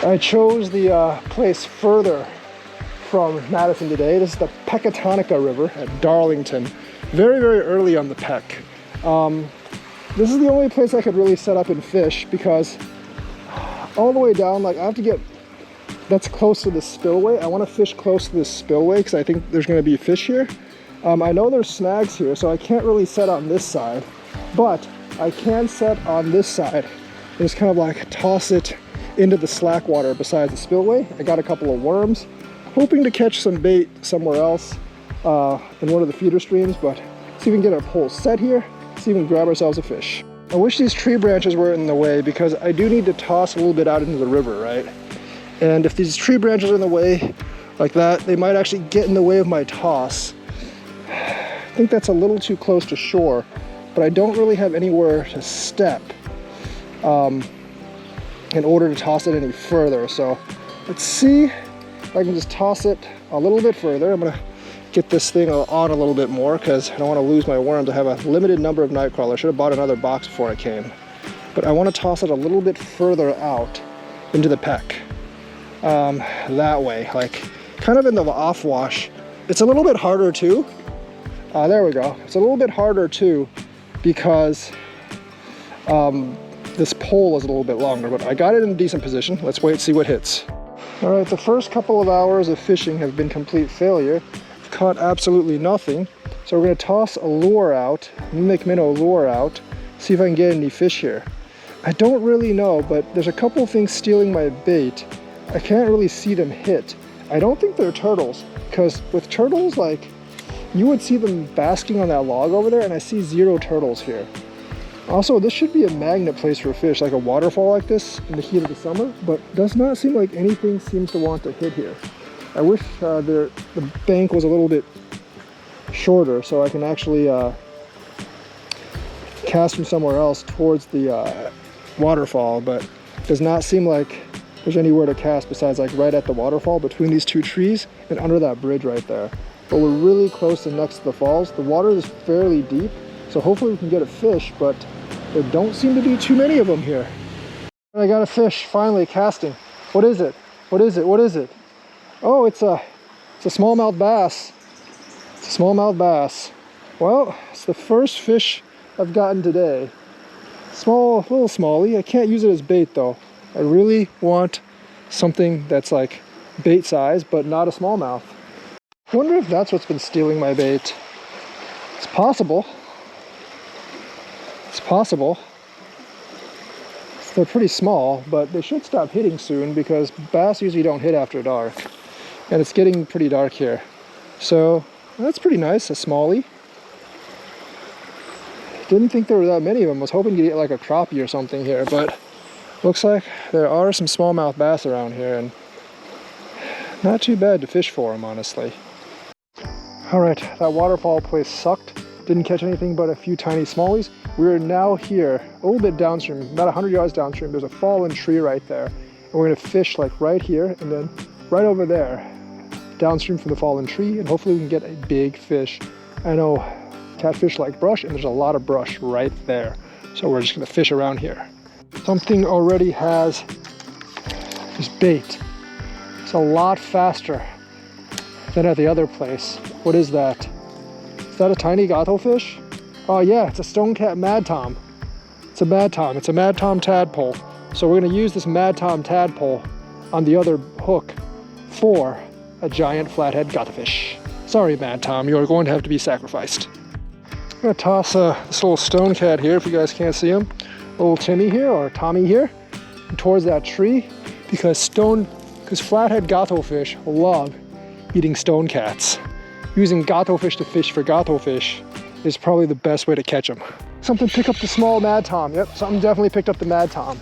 I chose the place further from Madison today. This is the Pecatonica River at Darlington. Very, very early on the Peck. This is the only place I could really set up and fish because all the way down, like I have to get, that's close to the spillway. I want to fish close to this spillway because I think there's going to be fish here. I know there's snags here, so I can't really set on this side, but I can set on this side and just kind of like toss it into the slack water beside the spillway. I got a couple of worms, hoping to catch some bait somewhere else in one of the feeder streams, but see if we can get our pole set here, see if we can grab ourselves a fish. I wish these tree branches weren't in the way because I do need to toss a little bit out into the river, right? And if these tree branches are in the way like that, they might actually get in the way of my toss. I think that's a little too close to shore, but I don't really have anywhere to step in order to toss it any further. So let's see if I can just toss it a little bit further. I'm gonna get this thing on a little bit more because I don't want to lose my worms. I have a limited number of night crawlers. I should have bought another box before I came. But I want to toss it a little bit further out into the Peck. That way, like kind of in the off wash. It's a little bit harder too. There we go. It's a little bit harder too because this pole is a little bit longer, but I got it in a decent position. Let's wait and see what hits. All right, the first couple of hours of fishing have been complete failure. I've caught absolutely nothing. So we're gonna toss a lure out, mimic minnow lure out, see if I can get any fish here. I don't really know, but there's a couple of things stealing my bait. I can't really see them hit. I don't think they're turtles, because with turtles, like, you would see them basking on that log over there, and I see 0 turtles here. Also, this should be a magnet place for fish, like a waterfall like this in the heat of the summer, but does not seem like anything seems to want to hit here. I wish the bank was a little bit shorter so I can actually cast from somewhere else towards the waterfall, but it does not seem like there's anywhere to cast besides like right at the waterfall between these 2 trees and under that bridge right there. But we're really close and next to the falls. The water is fairly deep, so hopefully we can get a fish, but there don't seem to be too many of them here. I got a fish, finally, casting. What is it? What is it? What is it? Oh, it's a smallmouth bass. It's a smallmouth bass. Well, it's the first fish I've gotten today. Small, little smallie. I can't use it as bait though. I really want something that's like bait size, but not a smallmouth. I wonder if that's what's been stealing my bait. It's possible. It's possible. They're pretty small, but they should stop hitting soon because bass usually don't hit after dark. And it's getting pretty dark here. So that's pretty nice, a smallie. Didn't think there were that many of them. I was hoping to get like a crappie or something here, but looks like there are some smallmouth bass around here and not too bad to fish for them, honestly. All right, that waterfall place sucked. Didn't catch anything but a few tiny smallies. We're now here, a little bit downstream, about 100 yards downstream. There's a fallen tree right there. And we're gonna fish like right here and then right over there, downstream from the fallen tree, and hopefully we can get a big fish. I know catfish like brush, and there's a lot of brush right there. So we're just gonna fish around here. Something already has this bait. It's a lot faster than at the other place. What is that? Is that a tiny gato fish? Oh yeah, it's a stonecat Mad Tom. It's a Mad Tom. It's a Mad Tom tadpole. So we're gonna use this Mad Tom tadpole on the other hook for a giant flathead gato fish. Sorry, Mad Tom, you are going to have to be sacrificed. I'm gonna toss this little stonecat here, if you guys can't see him. Little Timmy here, or Tommy here, towards that tree, because flathead gato fish love eating stone cats. Using gato fish to fish for gato fish is probably the best way to catch them. Something pick up the small Mad Tom. Yep, something definitely picked up the Mad Tom.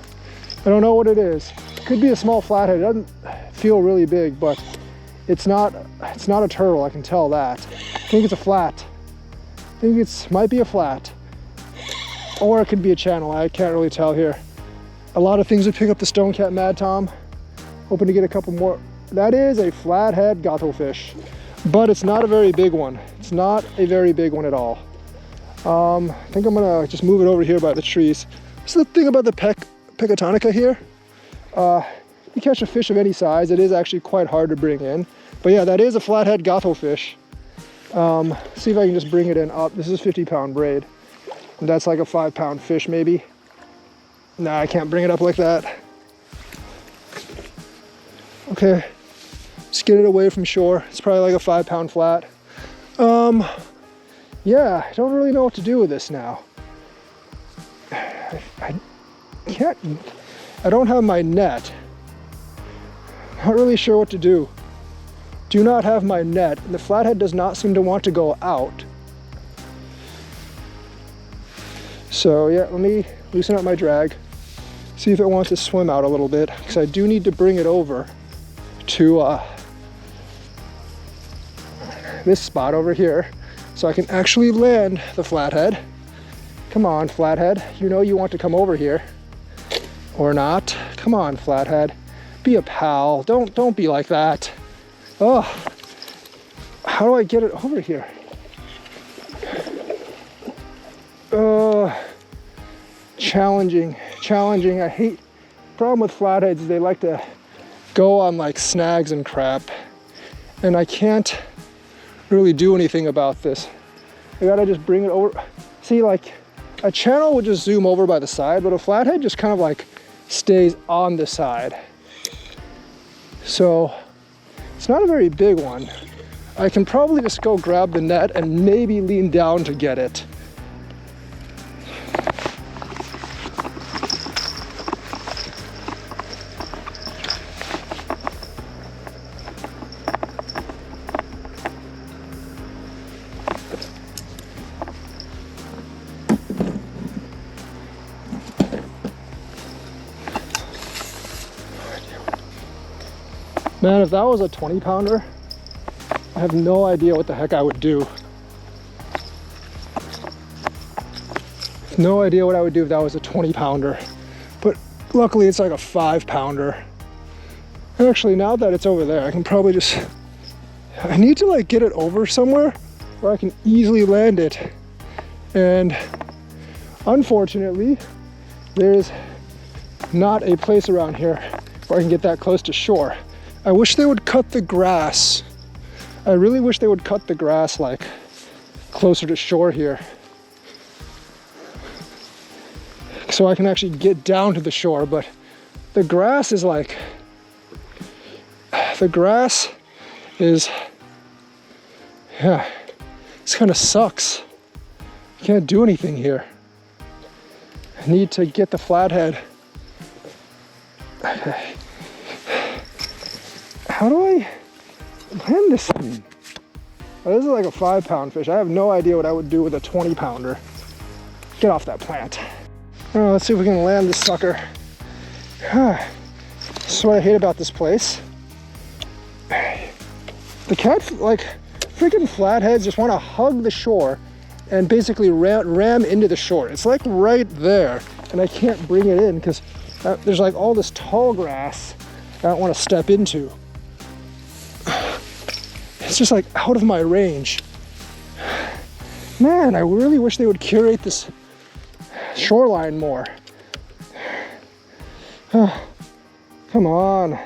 I don't know what it is. It could be a small flathead. It doesn't feel really big, but it's not a turtle, I can tell that. I think it's a flat. I think might be a flat. Or it could be a channel, I can't really tell here. A lot of things would pick up the stonecat Mad Tom. Hoping to get a couple more. That is a flathead gato fish, but it's not a very big one. It's not a very big one at all. I think I'm gonna just move it over here by the trees. This is the thing about the Pecatonica here. you catch a fish of any size, it is actually quite hard to bring in. But yeah, that is a flathead gato fish. See if I can just bring it in up. This is 50-pound braid. And that's like a 5-pound fish maybe. Nah, I can't bring it up like that. Okay, just get it away from shore. It's probably like a 5-pound flat. Yeah, I don't really know what to do with this now. I don't have my net. Not really sure what to do. Do not have my net. The flathead does not seem to want to go out. So yeah, let me loosen up my drag. See if it wants to swim out a little bit, because I do need to bring it over to this spot over here so I can actually land the flathead. Come on, flathead. You know you want to come over here. Or not. Come on, flathead. Be a pal. Don't be like that. Oh, how do I get it over here? Challenging. I hate, problem with flatheads is they like to go on like snags and crap. And I can't really do anything about this. I gotta just bring it over. See, like a channel would just zoom over by the side, but a flathead just kind of like stays on the side. So it's not a very big one. I can probably just go grab the net and maybe lean down to get it. Man, if that was a 20-pounder, I have no idea what the heck I would do. No idea what I would do if that was a 20-pounder. But luckily it's like a 5-pounder. Actually, now that it's over there, I can probably just... I need to like get it over somewhere where I can easily land it. And unfortunately, there's not a place around here where I can get that close to shore. I wish they would cut the grass. I really wish they would cut the grass like closer to shore here, so I can actually get down to the shore. But the grass is like, yeah, this kind of sucks. I can't do anything here. I need to get the flathead. How do I land this thing? Oh, this is like a 5-pound fish. I have no idea what I would do with a 20-pounder. Get off that plant. Oh, let's see if we can land this sucker. This is what I hate about this place. The freaking flatheads just want to hug the shore and basically ram into the shore. It's like right there, and I can't bring it in because there's like all this tall grass I don't want to step into. It's just like out of my range. Man, I really wish they would curate this shoreline more. Come on.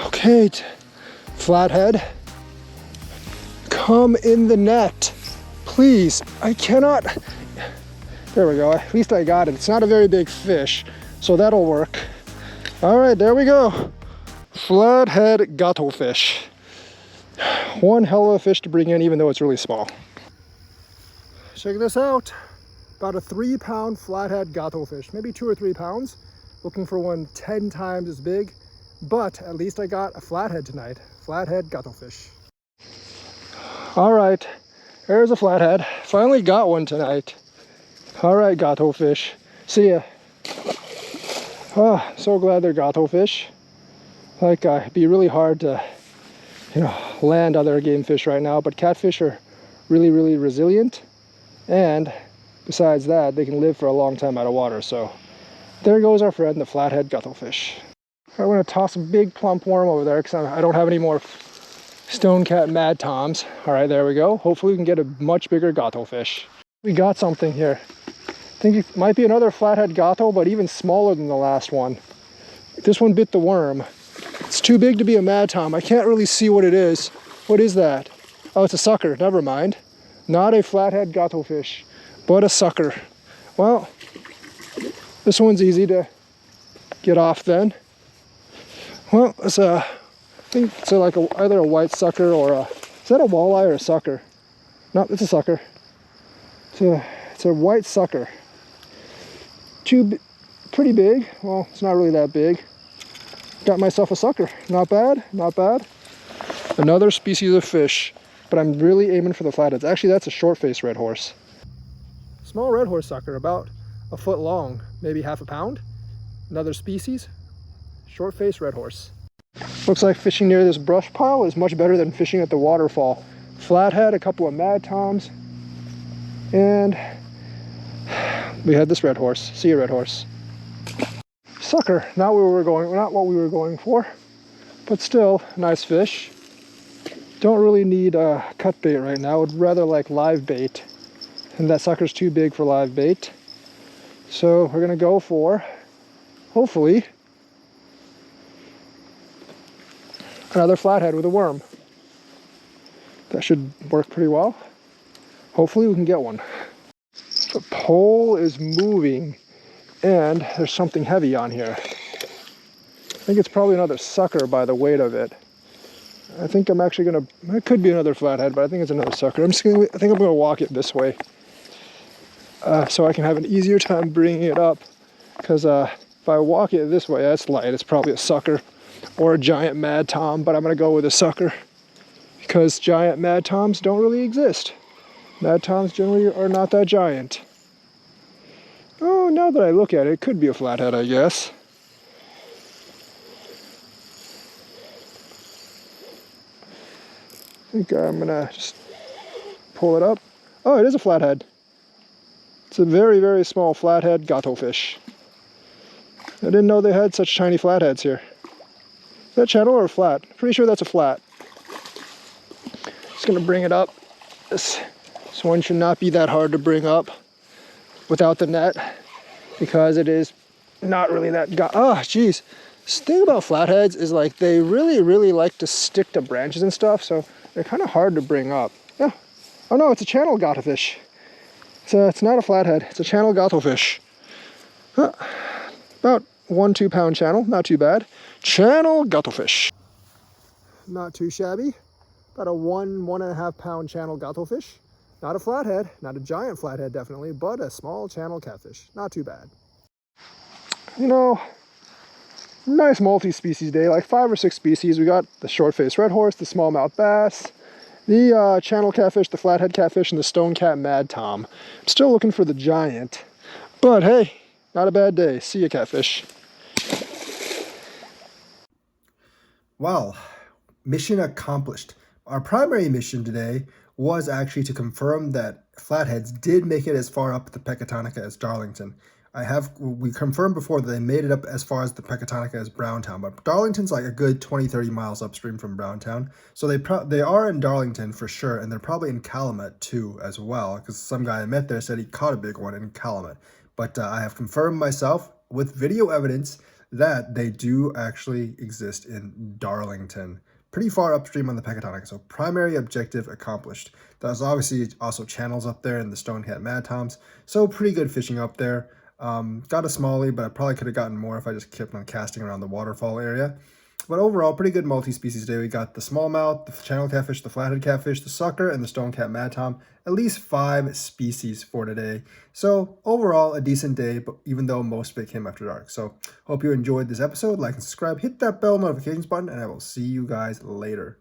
Okay, flathead, come in the net, please. I cannot. There we go. At least I got it. It's not a very big fish, so that'll work. All right, there we go. Flathead gato fish. One hell of a fish to bring in, even though it's really small. Check this out. About a 3-pound flathead gato fish, maybe 2 or 3 pounds. Looking for one 10 times as big. But at least I got a flathead tonight. Flathead gato fish. All right, there's a flathead. Finally got one tonight. All right, gato fish. See ya. Oh, so glad they're gato fish. Like, it'd be really hard to, land other game fish right now, but catfish are really, really resilient. And besides that, they can live for a long time out of water. So there goes our friend, the flathead guttlefish. I'm going to toss a big plump worm over there because I don't have any more stonecat mad toms. All right, there we go. Hopefully we can get a much bigger guttlefish. We got something here. I think it might be another flathead gotto, but even smaller than the last one. This one bit the worm. It's too big to be a mad tom. I can't really see what it is. What is that? Oh, it's a sucker. Never mind. Not a flathead guttlefish, but a sucker. Well, this one's easy to get off then. Well, it's I think it's like either a white sucker or a, is that a walleye or a sucker? No, it's a sucker. It's a white sucker. Pretty big. Well, it's not really that big. Got myself a sucker. Not bad, not bad. Another species of fish, but I'm really aiming for the flatheads. Actually, that's a short-faced red horse. Small red horse sucker, about a foot long, maybe half a pound. Another species, short-faced red horse. Looks like fishing near this brush pile is much better than fishing at the waterfall. Flathead, a couple of mad toms, and we had this red horse. See you, red horse. Sucker, not what we were going for, but still nice fish. Don't really need cut bait right now. Would rather like live bait, and that sucker's too big for live bait. So we're gonna go for, hopefully, another flathead with a worm. That should work pretty well. Hopefully we can get one. The pole is moving and there's something heavy on here. I think it's probably another sucker by the weight of it. I think I'm actually gonna, it could be another flathead, but I think it's another sucker. I think I'm gonna walk it this way so I can have an easier time bringing it up. Because if I walk it this way, that's light. It's probably a sucker or a giant mad tom, but I'm gonna go with a sucker because giant mad toms don't really exist. Mad toms generally are not that giant. Oh, now that I look at it, it could be a flathead, I guess. I think I'm gonna just pull it up. Oh, it is a flathead. It's a very, very small flathead guttlefish. I didn't know they had such tiny flatheads here. Is that a channel or a flat? Pretty sure that's a flat. Just gonna bring it up. This one should not be that hard to bring up without the net, because it is not really that oh geez. The thing about flatheads is like they really, really like to stick to branches and stuff, so they're kind of hard to bring up. Yeah. Oh no, it's a channel gottlefish. It's not a flathead, it's a channel gottlefish. About 1-2 pound channel, not too bad. Channel guttlefish. Not too shabby. About a 1.5 pound channel guttlefish. Not a flathead, not a giant flathead definitely, but a small channel catfish. Not too bad. You know, nice multi-species day, like 5 or 6 species. We got the short-faced red horse, the smallmouth bass, the channel catfish, the flathead catfish, and the stonecat mad tom. I'm still looking for the giant, but hey, not a bad day. See ya, catfish. Well, mission accomplished. Our primary mission today was actually to confirm that flatheads did make it as far up the Pecatonica as Darlington. We confirmed before that they made it up as far as the Pecatonica as Browntown, but Darlington's like a good 20-30 miles upstream from Browntown. So they are in Darlington for sure, and they're probably in Calumet too as well, because some guy I met there said he caught a big one in Calumet. But I have confirmed myself with video evidence that they do actually exist in Darlington, pretty far upstream on the Pecatonica. So primary objective accomplished. There's obviously also channels up there in the stonecat mad toms, so pretty good fishing up there. Got a smallie, but I probably could have gotten more if I just kept on casting around the waterfall area. But overall, pretty good multi-species day. We got the smallmouth, the channel catfish, the flathead catfish, the sucker, and the stonecat mad tom. At least 5 species for today. So overall, a decent day, but even though most of it came after dark. So hope you enjoyed this episode. Like and subscribe, hit that bell notifications button, and I will see you guys later.